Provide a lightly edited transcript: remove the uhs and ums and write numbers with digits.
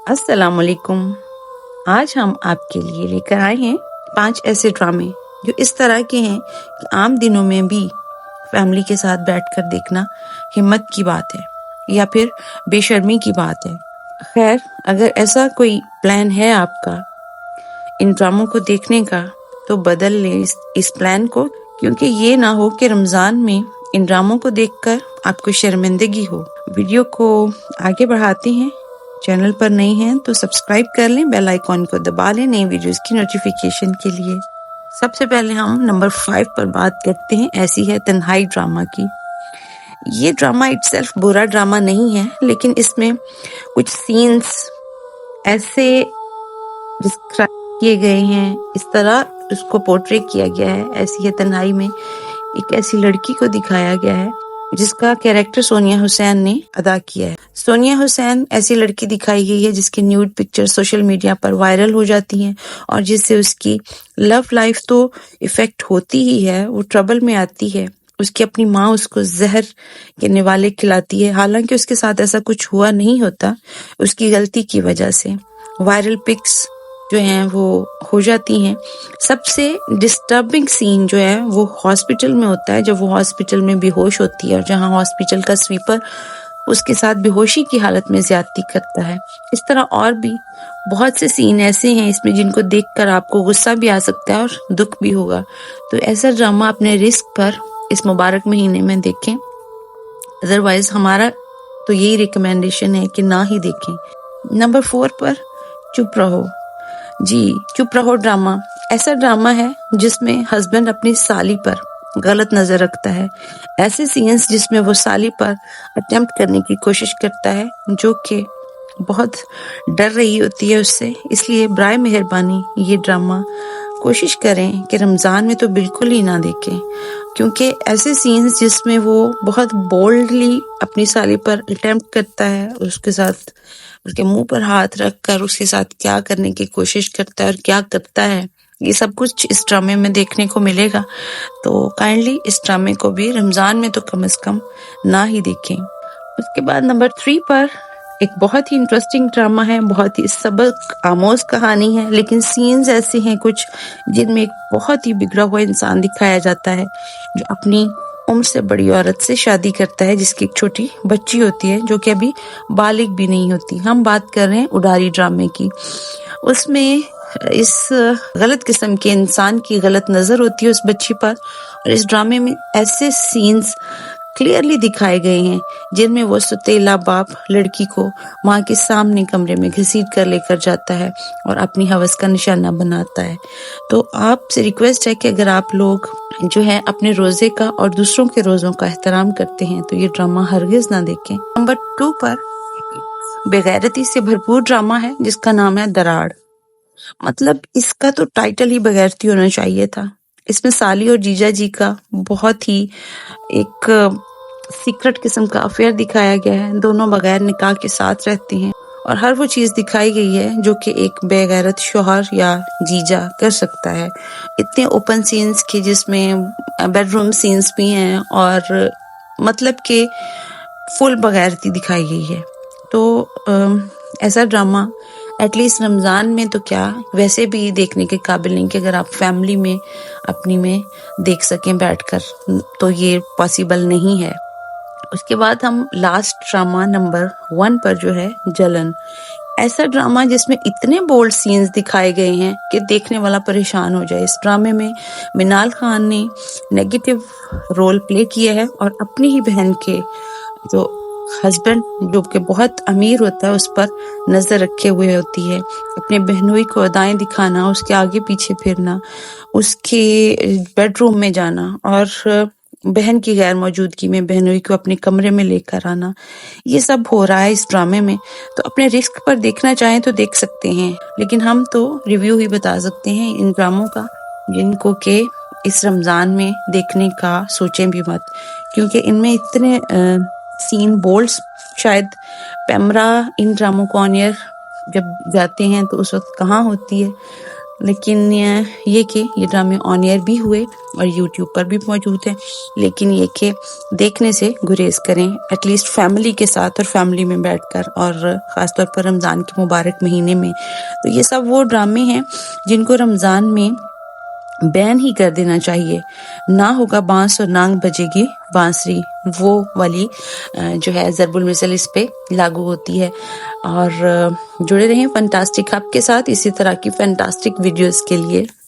السلام علیکم۔ آج ہم آپ کے لیے لے کر آئے ہیں 5 ایسے ڈرامے جو اس طرح کے ہیں کہ عام دنوں میں بھی فیملی کے ساتھ بیٹھ کر دیکھنا ہمت کی بات ہے یا پھر بے شرمی کی بات ہے۔ خیر، اگر ایسا کوئی پلان ہے آپ کا ان ڈراموں کو دیکھنے کا تو بدل لیں اس پلان کو، کیونکہ یہ نہ ہو کہ رمضان میں ان ڈراموں کو دیکھ کر آپ کو شرمندگی ہو۔ ویڈیو کو آگے بڑھاتے ہیں۔ چینل پر نئے ہیں تو سبسکرائب کر لیں، بیل آئیکن کو دبا لیں نئی ویڈیوز کی نوٹیفیکیشن کے لیے۔ سب سے پہلے ہم نمبر 5 پر بات کرتے ہیں ایسی ہے تنہائی ڈرامہ کی۔ یہ ڈرامہ اٹ سیلف برا ڈرامہ نہیں ہے، لیکن اس میں کچھ سینز ایسے ڈسکرائب کیے گئے ہیں، اس طرح اس کو پورٹری کیا گیا ہے۔ ایسی ہے تنہائی میں ایک ایسی لڑکی کو دکھایا گیا ہے جس کا کیریکٹر سونیا حسین نے ادا کیا ہے۔ سونیا حسین ایسی لڑکی دکھائی گئی ہے جس کی نیوڈ پکچر سوشل میڈیا پر وائرل ہو جاتی ہیں اور جس سے اس کی لو لائف تو افیکٹ ہوتی ہی ہے، وہ ٹربل میں آتی ہے۔ اس کی اپنی ماں اس کو زہر کے نوالے کھلاتی ہے، حالانکہ اس کے ساتھ ایسا کچھ ہوا نہیں ہوتا، اس کی غلطی کی وجہ سے۔ وائرل پکس جو ہیں وہ ہو جاتی ہیں۔ سب سے ڈسٹربنگ سین جو ہے وہ ہاسپٹل میں ہوتا ہے، جب وہ ہاسپٹل میں بے ہوش ہوتی ہے اور جہاں ہاسپٹل کا سویپر اس کے ساتھ بے ہوشی کی حالت میں زیادتی کرتا ہے۔ اس طرح اور بھی بہت سے سین ایسے ہیں اس میں جن کو دیکھ کر آپ کو غصہ بھی آ سکتا ہے اور دکھ بھی ہوگا۔ تو ایسا ڈرامہ اپنے رسک پر اس مبارک مہینے میں دیکھیں، ادروائز ہمارا تو یہی ریکمینڈیشن ہے کہ نہ ہی دیکھیں۔ نمبر 4 پر چپ رہو۔ جی، چپ رہو ڈرامہ ایسا ڈرامہ ہے جس میں ہسبینڈ اپنی سالی پر غلط نظر رکھتا ہے۔ ایسے سینز جس میں وہ سالی پر اٹیمپٹ کرنے کی کوشش کرتا ہے جو کہ بہت ڈر رہی ہوتی ہے اس سے، اس لیے برائے مہربانی یہ ڈرامہ کوشش کریں کہ رمضان میں تو بالکل ہی نہ دیکھیں، کیونکہ ایسے سینز جس میں وہ بہت بولڈلی اپنی سالی پر اٹیمپٹ کرتا ہے، اس کے ساتھ اس کے منہ پر ہاتھ رکھ کر اس کے ساتھ کیا کرنے کی کوشش کرتا ہے اور کیا کرتا ہے، یہ سب کچھ اس ڈرامے میں دیکھنے کو ملے گا۔ تو کائنڈلی اس ڈرامے کو بھی رمضان میں تو کم از کم نہ ہی دیکھیں۔ اس کے بعد نمبر 3 پر ایک بہت ہی انٹرسٹنگ ڈرامہ ہے، بہت ہی سبق آموز کہانی ہے، لیکن سینز ایسے ہیں کچھ جن میں ایک بہت ہی بگڑا ہوا انسان دکھایا جاتا ہے جو اپنی عمر سے بڑی عورت سے شادی کرتا ہے، جس کی ایک چھوٹی بچی ہوتی ہے جو کہ ابھی بالغ بھی نہیں ہوتی۔ ہم بات کر رہے ہیں اڈاری ڈرامے کی۔ اس میں اس غلط قسم کے انسان کی غلط نظر ہوتی ہے اس بچی پر، اور اس ڈرامے میں ایسے سینز کلیئرلی دکھائے گئے ہیں جن میں وہ ستیلا باپ لڑکی کو ماں کے سامنے کمرے میں گھسیٹ کر لے کر جاتا ہے اور اپنی ہوس کا نشانہ بناتا ہے۔ تو آپ سے ریکویسٹ ہے کہ اگر آپ لوگ جو ہے اپنے روزے کا اور دوسروں کے روزوں کا احترام کرتے ہیں تو یہ ڈرامہ ہرگز نہ دیکھیں۔ نمبر 2 پر بغیرتی سے بھرپور ڈرامہ ہے جس کا نام ہے دراڑ۔ مطلب اس کا تو ٹائٹل ہی بغیرتی ہونا چاہیے تھا۔ اس میں سالی اور جیجا جی کا بہت ہی ایک سیکرٹ قسم کا افیئر دکھایا گیا ہے، دونوں بغیر نکاح کے ساتھ رہتے ہیں اور ہر وہ چیز دکھائی گئی ہے جو کہ ایک بے غیرت شوہر یا جیجا کر سکتا ہے۔ اتنے اوپن سینز کی جس میں بیڈ روم سینز بھی ہیں اور مطلب کہ فل بغیرتی دکھائی گئی ہے۔ تو ایسا ڈرامہ ایٹ لیسٹ رمضان میں تو کیا ویسے بھی دیکھنے کے قابل نہیں کہ اگر آپ فیملی میں اپنی میں دیکھ سکیں بیٹھ کر، تو یہ پاسیبل نہیں ہے۔ اس کے بعد ہم لاسٹ ڈرامہ نمبر 1 پر جو ہے جلن، ایسا ڈرامہ جس میں اتنے بولڈ سینز دکھائے گئے ہیں کہ دیکھنے والا پریشان ہو جائے۔ اس ڈرامے میں منال خان نے نیگیٹو رول پلے کیا ہے اور اپنی ہی بہن کے جو ہسبینڈ جو کہ بہت امیر ہوتا ہے اس پر نظر رکھے ہوئے ہوتی ہے، اپنے بہنوئی کو ادائیں دکھانا، اس کے آگے پیچھے پھرنا، اس کے بیڈ روم میں جانا اور بہن کی غیر موجودگی میں بہنوئی کو اپنے کمرے میں لے کر آنا، یہ سب ہو رہا ہے اس ڈرامے میں۔ تو اپنے رسک پر دیکھنا چاہیں تو دیکھ سکتے ہیں، لیکن ہم تو ریویو ہی بتا سکتے ہیں ان ڈراموں کا، جن کو کہ اس رمضان میں دیکھنے کا سوچیں بھی مت، کیونکہ ان میں اتنے سین بولڈ شاید پیمرا ان ڈراموں کو آن ایئر جب جاتے ہیں تو اس وقت کہاں ہوتی ہے۔ لیکن یہ کہ یہ ڈرامے آن ایئر بھی ہوئے اور یوٹیوب پر بھی موجود ہیں، لیکن یہ کہ دیکھنے سے گریز کریں، ایٹ لیسٹ فیملی کے ساتھ اور فیملی میں بیٹھ کر، اور خاص طور پر رمضان کے مبارک مہینے میں۔ تو یہ سب وہ ڈرامے ہیں جن کو رمضان میں بین ہی کر دینا چاہیے۔ نہ ہوگا بانس اور نہ بجے گی بانسری، وہ والی جو ہے ضرب المثل اس پہ لاگو ہوتی ہے۔ اور جڑے رہیں فینٹاسٹک ہب کے ساتھ اسی طرح کی فینٹاسٹک ویڈیوز کے لیے۔